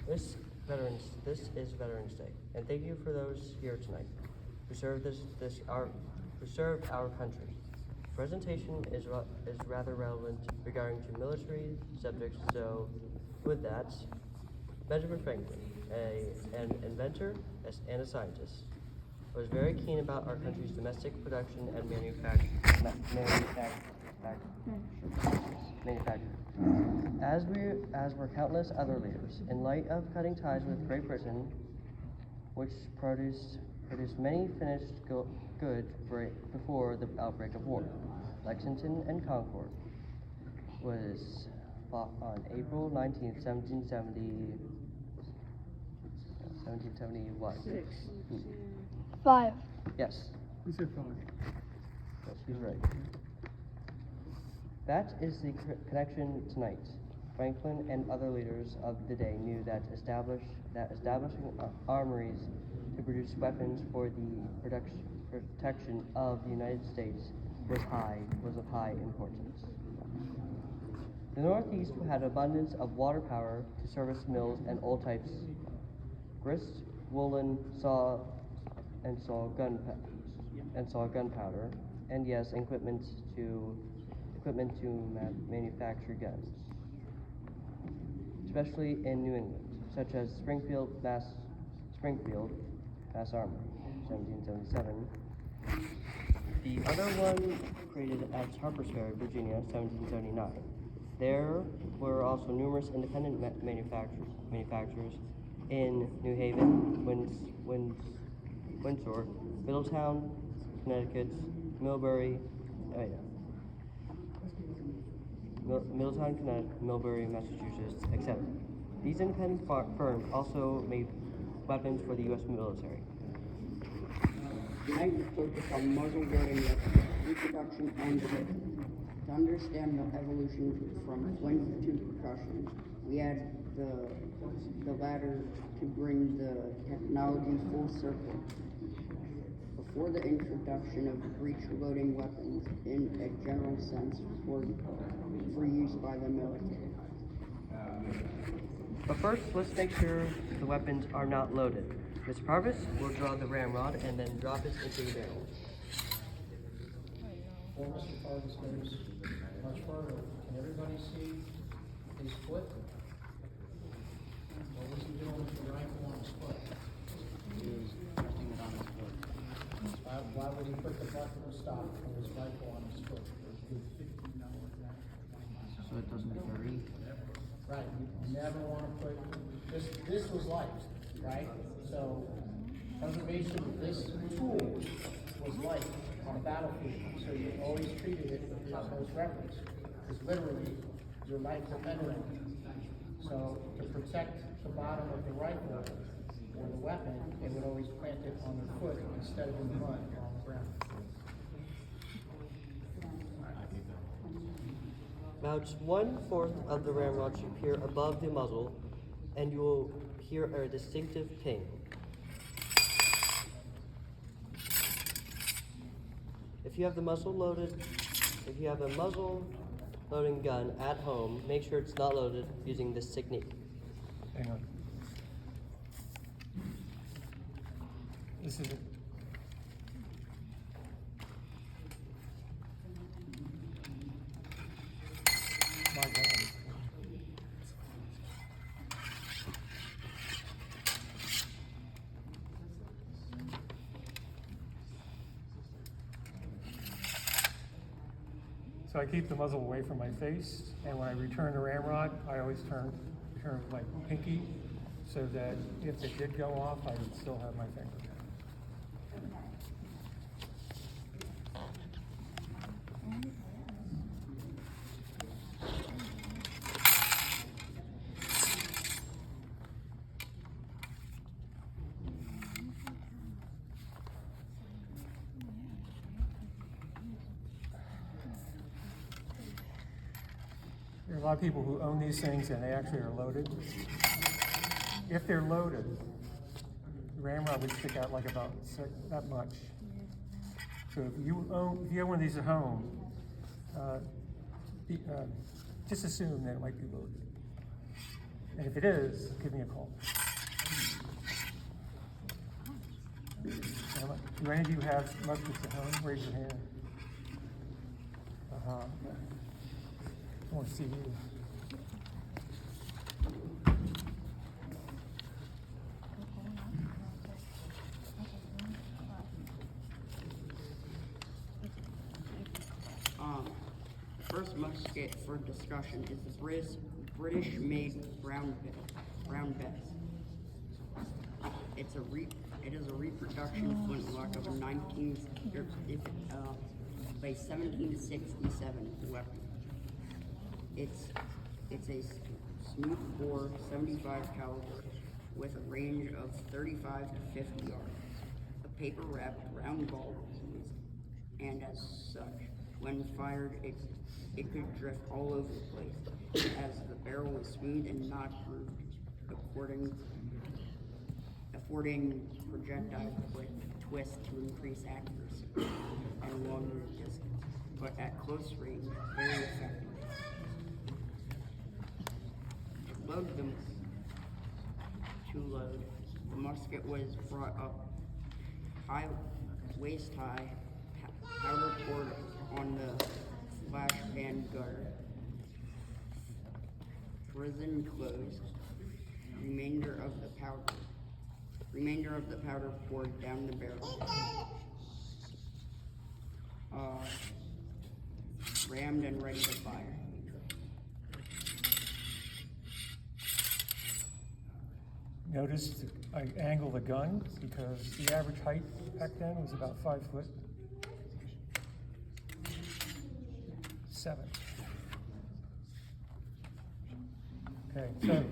This is Veterans Day, and thank you for those here tonight who served who served our country. Presentation is rather relevant regarding to military subjects. So, with that, Benjamin Franklin, an inventor and a scientist, was very keen about our country's domestic production and manufacture. As were countless other leaders, in light of cutting ties with Great Britain, which produced many finished goods before the outbreak of war. Lexington and Concord was fought on April 19th, 1770 what? 5. Yes. We said 5. Yes, he's right. That is the connection tonight. Franklin and other leaders of the day knew that establishing armories to produce weapons for the protection of the United States was of high importance. The Northeast had abundance of water power to service mills and all types grist, woolen, saw gunpowder, and yes, equipment to manufacture guns, especially in New England, such as Springfield, Mass. Armory, 1777. The other one created at Harper's Ferry, Virginia, 1779. There were also numerous independent manufacturers in New Haven, Windsor, Middletown, Connecticut, Millbury, Massachusetts, etc. These independent firms also made weapons for the U.S. military. Tonight we focus on muzzle-loading weapons, reproduction, and development. To understand the evolution from flint to percussion, we add the latter to bring the technology full circle. Before the introduction of breech-loading weapons in a general sense for use by the military. But first, let's make sure the weapons are not loaded. Mr. Parvis will draw the ramrod and then drop it into the barrel. Before Mr. Parvis goes much further, can everybody see his foot? What was he doing with the rifle on his foot? He was resting it on his foot. Why would he put the button stop for his rifle on his foot? So it doesn't get dirty. Right, you never want to put, this was life, right? So preservation of this tool was life on a battlefield. So you always treated it with the utmost reverence. Because literally, your life depended on it. So to protect the bottom of the rifle or the weapon, they would always plant it on their foot instead of in the mud or on the ground. About 1/4 of the ramrod should appear above the muzzle, and you will hear a distinctive ping. If you have a muzzle loading gun at home, make sure it's not loaded using this technique. Hang on. This is it. My God. So I keep the muzzle away from my face, and when I return the ramrod, I always turn my pinky so that if it did go off, I would still have my finger. There are a lot of people who own these things and they actually are loaded. If they're loaded, the ramrod would stick out like about that much. So if you have one of these at home, just assume that it might be loaded. And if it is, give me a call. Do any of you have muskets at home? Raise your hand. I want to see you. The first musket for discussion is the British-made Brown Bess. It is a reproduction flintlock of a 1767 weapon. It's a smooth bore 75 caliber with a range of 35 to 50 yards. A paper wrapped round ball is used, and as such, when fired, it could drift all over the place, as the barrel is smooth and not grooved, affording projectile twist to increase accuracy and longer distance, but at close range, very effective. To load, the musket was brought up waist high, powder poured on the flash pan gutter, prison closed, remainder of the powder poured down the barrel, rammed and ready to fire. Notice I angle the gun because the average height back then was about 5'7". Okay, so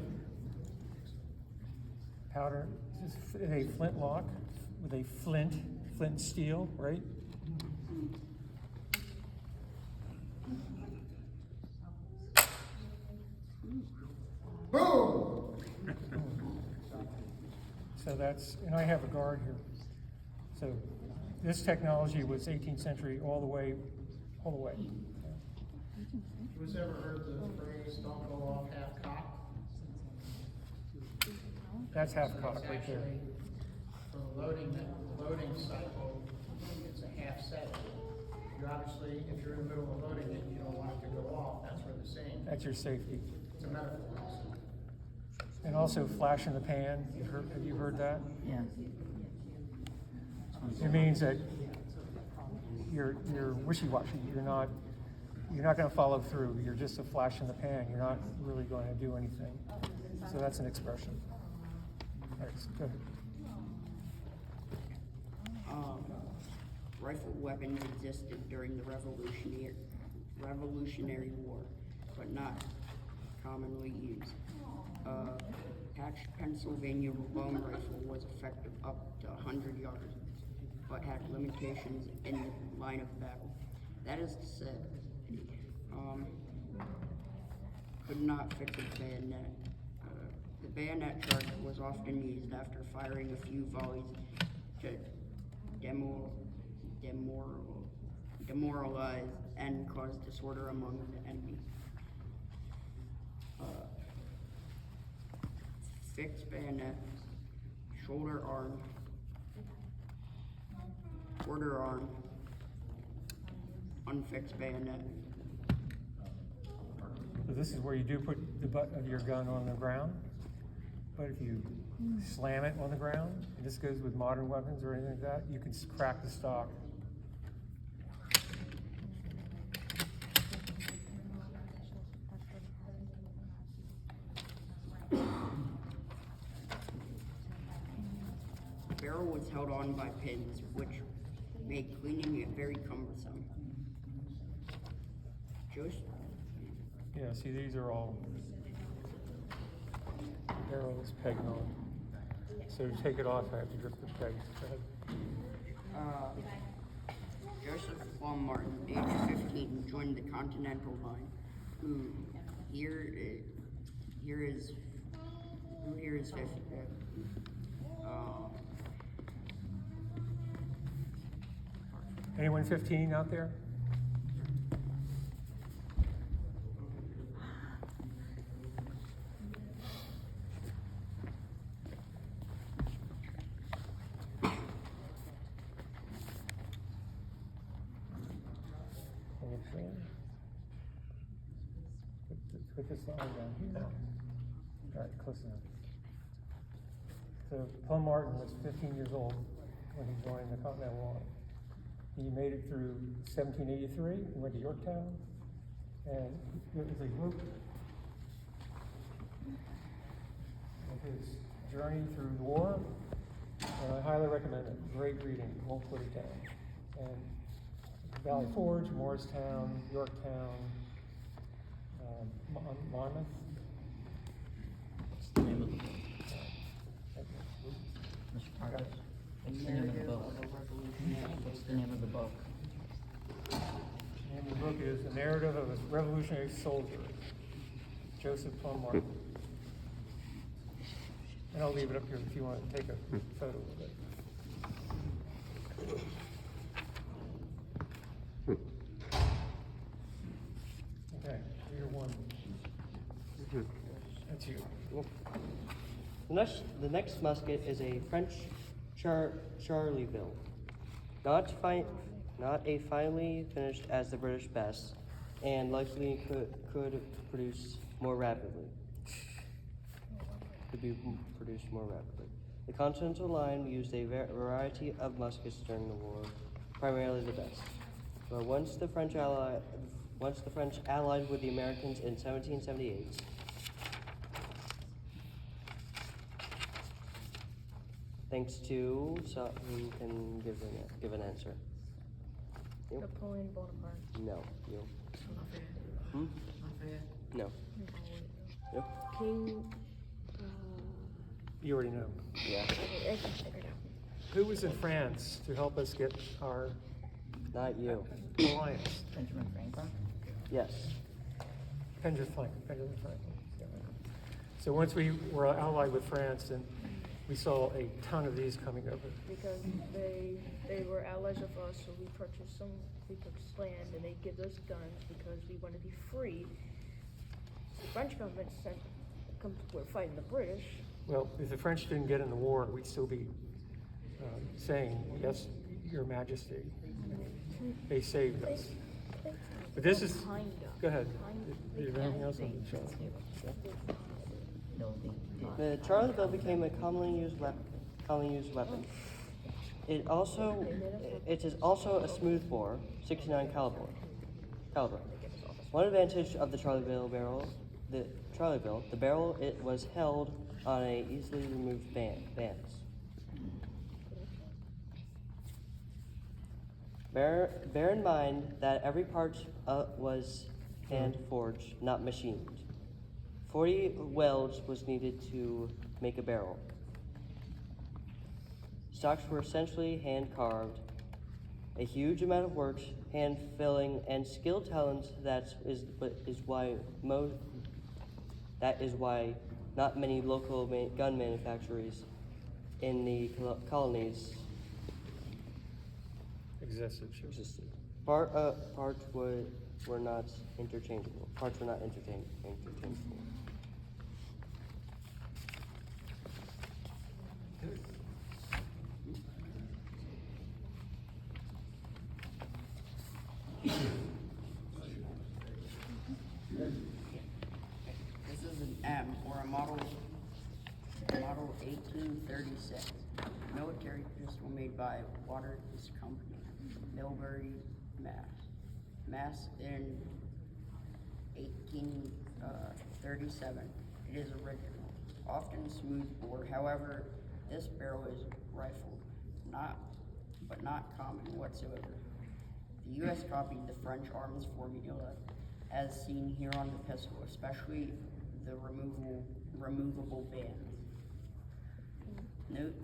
powder this is a flintlock with a flint and steel, right? Boom! So that's, and I have a guard here. So this technology was 18th century all the way. Who's ever heard the phrase, don't go off half-cocked? That's half cock right there. Actually, for the loading cycle, it's a half set. You obviously, if you're in the middle of loading it, you don't want it to go off, that's where the saying, That's your safety. it's a metaphor. And also flash in the pan. Have you heard that? Yeah. It means that you're wishy-washy. You're not going to follow through. You're just a flash in the pan. You're not really going to do anything. So that's an expression. All right, so go ahead. Rifle weapons existed during the Revolutionary War, but not commonly used. Patched Pennsylvania long rifle was effective up to 100 yards, but had limitations in the line of battle. That is to say, could not fit the bayonet. The bayonet charge was often used after firing a few volleys to demoralize and cause disorder among the enemy. Fixed bayonet, shoulder arm, quarter arm, unfixed bayonet. So this is where you do put the butt of your gun on the ground, but if you slam it on the ground, and this goes with modern weapons or anything like that, you can crack the stock. The barrel was held on by pins, which made cleaning it very cumbersome. Yeah, see, these are all barrels pegged on. So to take it off, I have to grip the pegs. Go ahead. Joseph Plum Martin, age 15, joined the Continental Line. Who here is 50. Anyone 15 out there? put this line down here. All right, close enough. So Plum Martin was 15 years old when he joined the Continental Army. He made it through 1783. He went to Yorktown, and it was a book of his journey through the war, and I highly recommend it. Great reading, won't put it down. And Valley Forge, Morristown, Yorktown, Monmouth. What's the name of the book? Mr. Parker? What's the name of the Narrative book? of a revolutionary. What's the name of the book? The name of the book is The Narrative of a Revolutionary Soldier, Joseph Plum Martin. And I'll leave it up here if you want to take a photo of it. Okay, reader one. That's you. The next musket is a French Charleville, not a finely finished as the British best, and likely could produce more rapidly. Could be produced more rapidly. The Continental Line used a variety of muskets during the war, primarily the best. But once the French allied with the Americans in 1778. Thanks to who can give an answer? You? Napoleon Bonaparte. No. You? Lafayette. Hmm? Lafayette. No. You? King. You already know. Yeah. I can figure it out. Who was in France to help us get our Not you. alliance? Benjamin Franklin? Yes. Benjamin Franklin. Yeah. So once we were allied with France, and we saw a ton of these coming over. Because they were allies of us, so we purchased land, and they give us guns because we want to be free. The French government we're fighting the British. Well, if the French didn't get in the war, we'd still be saying, yes, Your Majesty. They saved us. But this is, Kind of. go ahead. Kind Is of. there anything else on the show? No, The Charleville became a commonly used weapon. It is also a smooth bore, 69 caliber. One advantage of the Charleville, the barrel it was held on a easily removed bands. Bear in mind that every part was hand forged, not machined. 40 welds was needed to make a barrel. Stocks were essentially hand carved. A huge amount of work, hand filling, and skilled talent. That is why not many local gun manufacturers in the colonies Existed. existed. Parts were not interchangeable. Parts were not interchangeable. This is an M, or a model 1836 military pistol made by Waters Company, Millbury, Mass in 1837. It is original, often smooth bore. However, this barrel is rifled, but not common whatsoever. The U.S. copied the French arms formula as seen here on the pistol, especially the removable bands. Note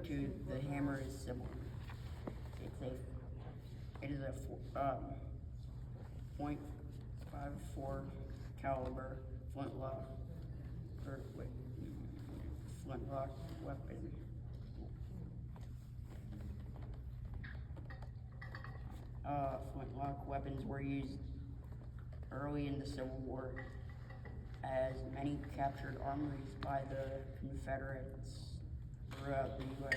2, the hammer is similar. It is a .54 caliber flintlock weapon. Flintlock weapons were used early in the Civil War, as many captured armories by the Confederates throughout the U.S.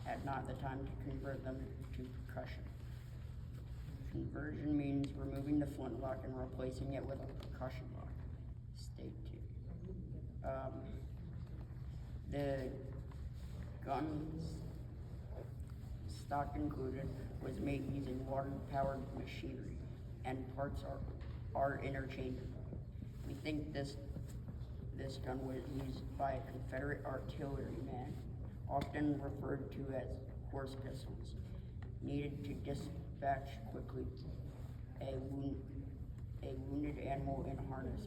had not the time to convert them to percussion. Conversion means removing the flint flintlock and replacing it with a percussion lock. Stay tuned. The gun's stock included was made using water-powered machinery, and parts are interchangeable. We think this gun was used by a Confederate artilleryman, often referred to as horse pistols, needed to dispatch quickly a wounded animal in harness,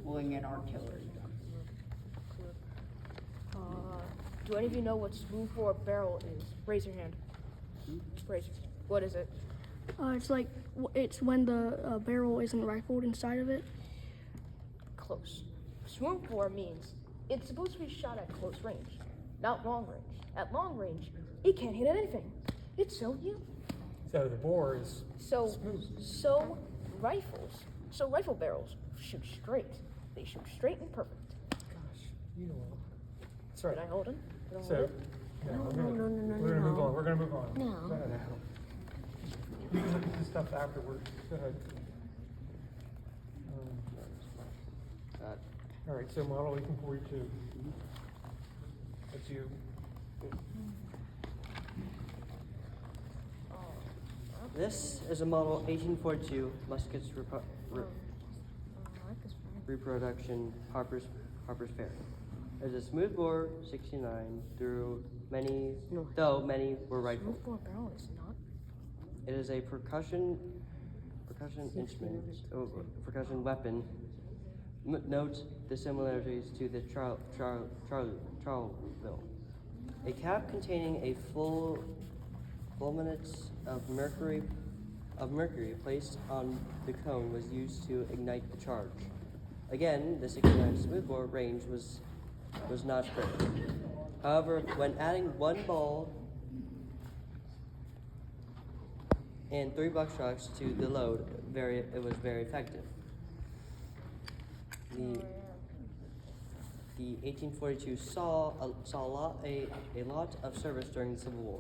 pulling an artillery gun. Do any of you know what smoothbore barrel is? Raise your hand. Raise. What is it? It's when the barrel isn't rifled inside of it. Close. Smoothbore means it's supposed to be shot at close range, not long range. At long range, it can't hit anything. It's so new. So the bore is So smooth. rifle barrels shoot straight. They shoot straight and perfect. Gosh, you know what? That's right. Did I hold him? Did I hold So, him? no, we're no, gonna move on. We're gonna move on. No. Go ahead, Adam. You can look at this stuff afterwards. Go ahead. All right, so model 1842. That's you. This is a model 1842 muskets reproduction Harper's Ferry. It is a smoothbore 69 though many were rifled. Smoothbore barrel is not. It is a percussion instrument, percussion weapon. Note the similarities to the Charleville. A cap containing a full fulminate of mercury placed on the cone was used to ignite the charge. Again, the 69 smoothbore range was not great. However, when adding one ball and 3 buckshots to the load, it was very effective. The 1842 saw a lot of service during the Civil War.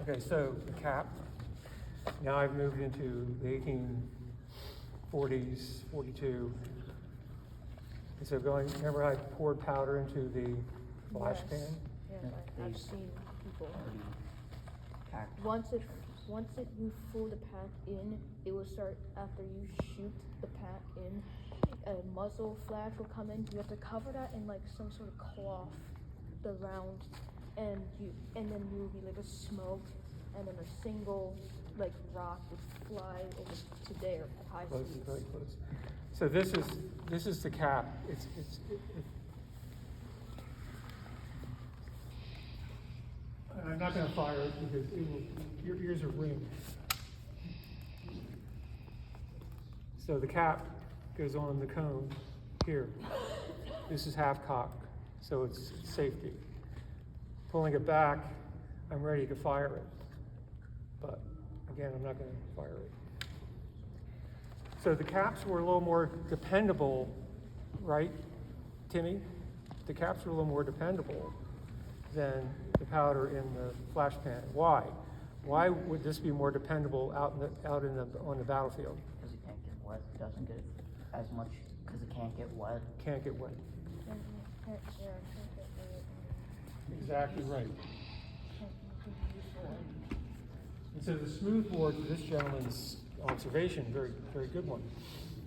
Okay, so the cap. Now I've moved into the 1840s, 42. And so remember I poured powder into the flash Yes. pan? Yes, I've seen people. Packed. Once you fill the pack in, it will start after you shoot the pack in. A muzzle flash will come in. You have to cover that in like some sort of cloth, the round, and then you will be like a smoke, and then a single like rock would fly over to there at high Close, speeds. very close. So this is the cap. I'm not going to fire it because your ears are ringed. So the cap goes on the cone here. This is half cock, so it's safety. Pulling it back, I'm ready to fire it. But again, I'm not going to fire it. So the caps were a little more dependable, right, Timmy? The caps were a little more dependable than the powder in the flash pan. Why? Why would this be more dependable on the battlefield? Because it can't get wet. It doesn't get as much because it can't get wet. Can't get wet. Yeah, Exactly right. And so the smoothbore, to this gentleman's observation, very, very good one.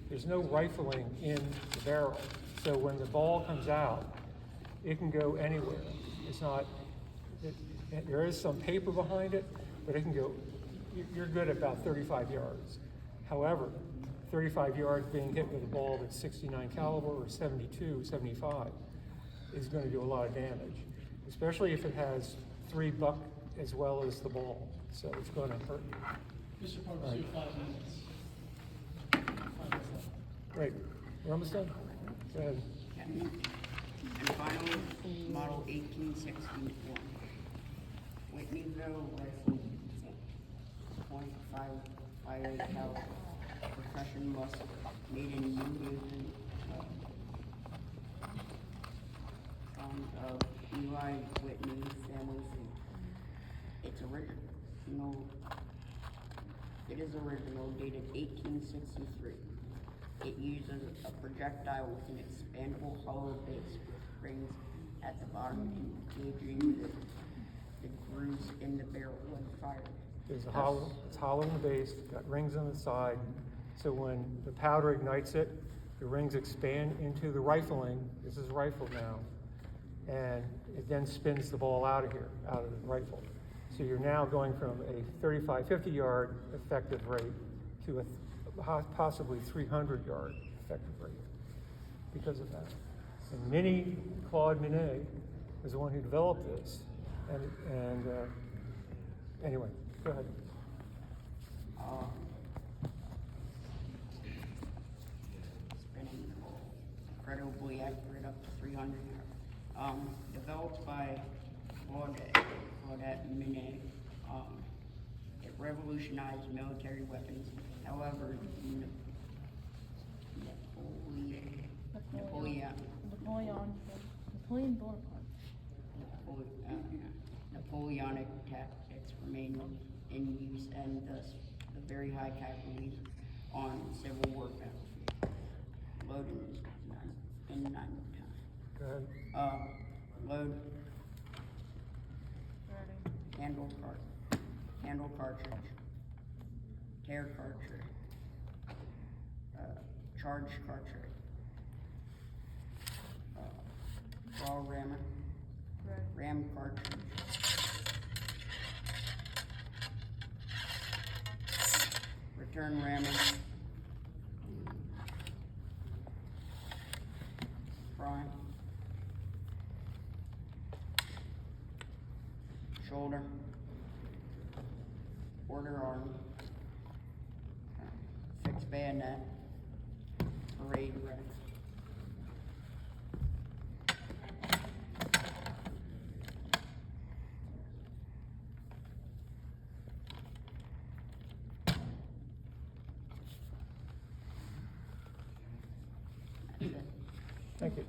There's no rifling in the barrel. So when the ball comes out, it can go anywhere. It's not, there is some paper behind it, but it can go, you're good at about 35 yards. However, 35 yards being hit with a ball that's 69 caliber or 72, 75 is going to do a lot of damage, especially if it has 3 buck as well as the ball. So it's going to hurt you. Mr. Parks, you have 5 minutes. 5 minutes left. Great. We're almost done. Go ahead. Model 1861. Whitneyville rifle, .558 caliber, percussion musket, made in New Haven, of Eli Whitney family fee. It's original. It is original, dated 1863. It uses a projectile with an expandable hollow base with rings at the bottom engaging the grooves in the barrel when fired. It's hollow in the base, got rings on the side, so when the powder ignites it, the rings expand into the rifling. This is rifled now, and it then spins the ball out of here, out of the rifle. So you're now going from a 35, 50 yard effective rate to a possibly 300 yard effective rate because of that. And Minnie Claude Minet was the one who developed this. And anyway, go ahead. Spinning ball, incredibly accurate up to 300 yards. Developed by Claudette Minet. It revolutionized military weapons. However, Napoleon Bonaparte. Napoleonic tactics remained in use, and thus the very high casualties on Civil War battlefield. Loading in 9 times. Go ahead. Load. Handle cartridge. Tear cartridge. Charge cartridge. Draw rammer. Ram cartridge. Return rammer. Prime. Shoulder. Quarter arm. Fixed bayonet. Parade rest. That's it. Thank you.